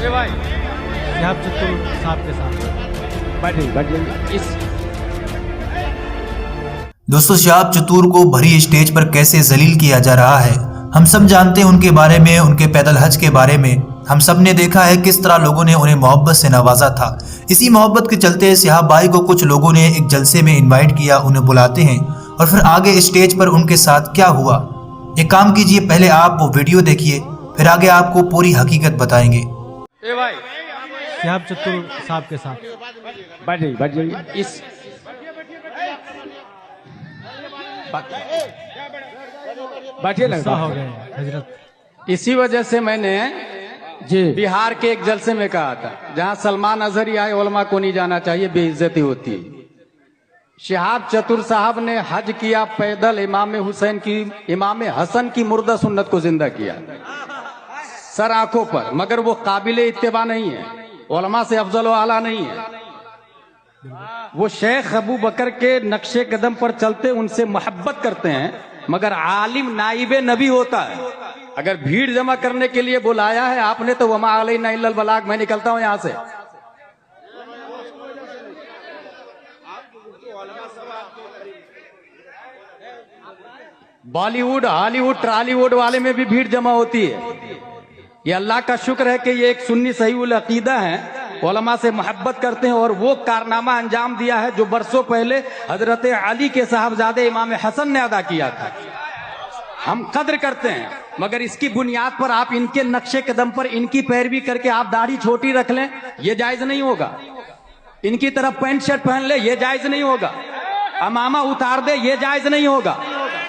शहाब चतुर साहब के साथ दोस्तों, शहाब चतुर को भरी स्टेज पर कैसे जलील किया जा रहा है, हम सब जानते हैं उनके बारे में, उनके पैदल हज के बारे में। हम सब ने देखा है किस तरह लोगों ने उन्हें मोहब्बत से नवाजा था। इसी मोहब्बत के चलते शहाब भाई को कुछ लोगों ने एक जलसे में इनवाइट किया, उन्हें बुलाते हैं और फिर आगे स्टेज पर उनके साथ क्या हुआ। एक काम कीजिए, पहले आप वो वीडियो देखिए, फिर आगे आपको पूरी हकीकत बताएंगे। शहाब चतुर साहब के साथ गुस्सा हो गए हजरत। इसी वजह से मैंने बिहार के एक जलसे में कहा था, जहां सलमान अजहरी आए, उलमा को नहीं जाना चाहिए, बेइज्जती होती है। शहाब चतुर साहब ने हज किया पैदल, इमाम हसन की मुर्दा सुन्नत को जिंदा किया सर आंखों पर, मगर वो काबिले इत्तेबा नहीं है, उलमा से अफजल व आला नहीं है। वो शेख अबू बकर के नक्शे कदम पर चलते, उनसे मोहब्बत करते हैं, मगर आलिम नाइबे नबी होता है। अगर भीड़ जमा करने के लिए बुलाया है आपने तो वमा अलैना इल्लल बलाग, मैं निकलता हूं यहां से। बॉलीवुड, हॉलीवुड, ट्रॉलीवुड वाले में भी भीड़ जमा होती है। ये अल्लाह का शुक्र है कि ये एक सुन्नी सही उल अकीदा है, उलमा से मोहब्बत करते हैं और वो कारनामा अंजाम दिया है जो बरसों पहले हजरत अली के साहबजादे इमाम हसन ने अदा किया था। हम कद्र करते हैं, मगर इसकी बुनियाद पर आप इनके नक्शे कदम पर इनकी पैरवी करके आप दाढ़ी छोटी रख लें, ये जायज नहीं होगा। इनकी तरफ पैंट शर्ट पहन ले, ये जायज नहीं होगा। अमामा उतार दे, ये जायज नहीं होगा।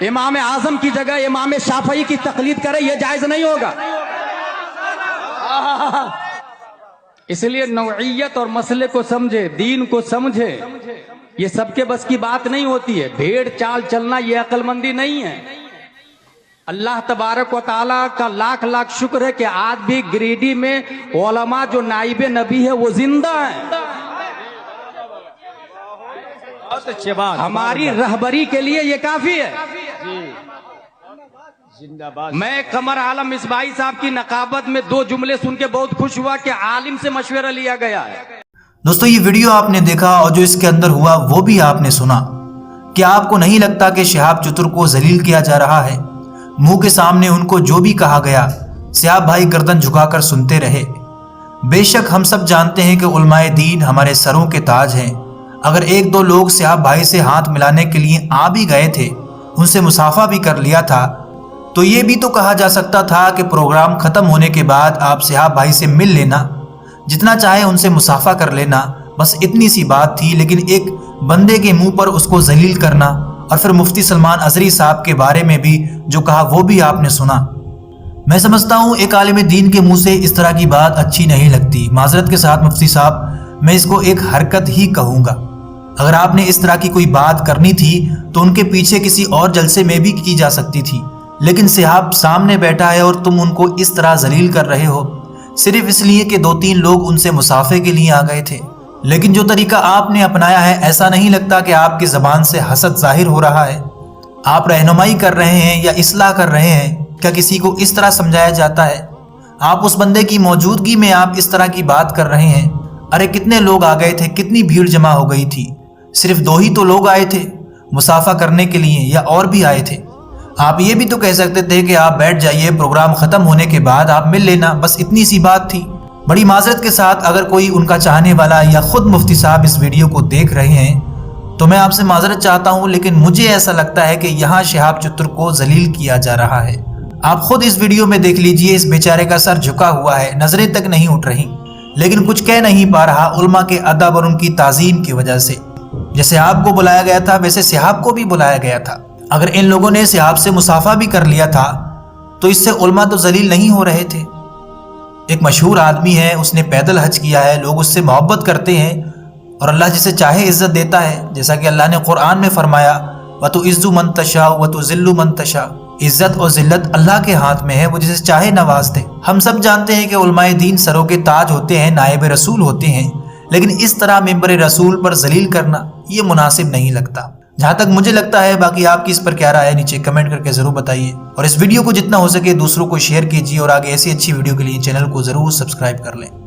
इमाम आजम की जगह इमाम शाफई की तकलीद करे, ये जायज नहीं होगा। इसलिए नौइयत और मसले को समझे, दीन को समझे, ये सबके बस की बात नहीं होती है। भेड़ चाल चलना ये अक्लमंदी नहीं है। अल्लाह तबारक व तआला का लाख लाख शुक्र है कि आज भी गिरिडीह में उलमा जो नाइबे नबी है वो जिंदा है। बहुत अच्छी बात, हमारी रहबरी के लिए ये काफी है। मैं कमर आलम मिसबाही साहब की नकाबत में 2 जुमले सुन के बहुत खुश हुआ कि आलिम से मशवरा लिया गया है। दोस्तों, ये वीडियो आपने देखा और जो इसके अंदर हुआ वो भी आपने सुना। क्या आपको नहीं लगता कि शहाब चतुर को जलील किया जा रहा है? मुंह के सामने उनको जो भी कहा गया, शहाब भाई गर्दन झुकाकर सुनते रहे। बेशक हम सब जानते हैं कि उलमाए दीन हमारे सरों के ताज हैं। अगर 1-2 लोग शहाब भाई से हाथ मिलाने के लिए आ भी गए थे, उनसे मुसाफा भी कर लिया था, तो ये भी तो कहा जा सकता था कि प्रोग्राम खत्म होने के बाद आप शहाब भाई से मिल लेना, जितना चाहे उनसे मुसाफा कर लेना, बस इतनी सी बात थी। लेकिन एक बंदे के मुंह पर उसको जलील करना, और फिर मुफ्ती सलमान अजहरी साहब के बारे में भी जो कहा वो भी आपने सुना। मैं समझता हूँ एक आलिम दीन के मुंह से इस तरह की बात अच्छी नहीं लगती। माजरत के साथ मुफ्ती साहब, मैं इसको एक हरकत ही कहूँगा। अगर आपने इस तरह की कोई बात करनी थी तो उनके पीछे किसी और जलसे में भी की जा सकती थी, लेकिन शहाब सामने बैठा है और तुम उनको इस तरह जलील कर रहे हो सिर्फ इसलिए कि 2-3 लोग उनसे मुसाफे के लिए आ गए थे। लेकिन जो तरीका आपने अपनाया है, ऐसा नहीं लगता कि आपकी ज़बान से हसद जाहिर हो रहा है? आप रहनुमाई कर रहे हैं या इस्लाह कर रहे हैं? क्या किसी को इस तरह समझाया जाता है? आप उस बंदे की मौजूदगी में आप इस तरह की बात कर रहे हैं। अरे कितने लोग आ गए थे, कितनी भीड़ जमा हो गई थी। सिर्फ 2 ही तो लोग आए थे मुसाफा करने के लिए, या और भी आए थे? आप ये भी तो कह सकते थे कि आप बैठ जाइए, प्रोग्राम खत्म होने के बाद आप मिल लेना, बस इतनी सी बात थी। बड़ी माजरत के साथ अगर कोई उनका चाहने वाला या खुद मुफ्ती साहब इस वीडियो को देख रहे हैं तो मैं आपसे माजरत चाहता हूं, लेकिन मुझे ऐसा लगता है कि यहाँ शहाब चतुर को जलील किया जा रहा है। आप खुद इस वीडियो में देख लीजिए, इस बेचारे का सर झुका हुआ है, नजरें तक नहीं उठ रही, लेकिन कुछ कह नहीं पा रहा उलमा के अदब और उनकी ताजीम की वजह से। जैसे आपको बुलाया गया था वैसे शहाब को भी बुलाया गया था। अगर इन लोगों ने शहाब से मुसाफा भी कर लिया था तो इससे उलमा तो जलील नहीं हो रहे थे। एक मशहूर आदमी है, उसने पैदल हज किया है, लोग उससे मोहब्बत करते हैं और अल्लाह जिसे चाहे इज्जत देता है। जैसा कि अल्लाह ने कुरान में फरमाया, वतुइज़्ज़ु मन तशा वतुज़िल्लु मन तशा, इज्जत और जिल्लत अल्लाह के हाथ में है, वो जिसे चाहे नवाज दे। हम सब जानते हैं कि उलमाए दीन सरों के ताज होते हैं, नायब रसूल होते हैं, लेकिन इस तरह मिंबर रसूल पर जलील करना ये मुनासिब नहीं लगता, जहाँ तक मुझे लगता है। बाकी आपकी इस पर क्या राय है, नीचे कमेंट करके जरूर बताइए और इस वीडियो को जितना हो सके दूसरों को शेयर कीजिए और आगे ऐसी अच्छी वीडियो के लिए चैनल को जरूर सब्सक्राइब कर लें।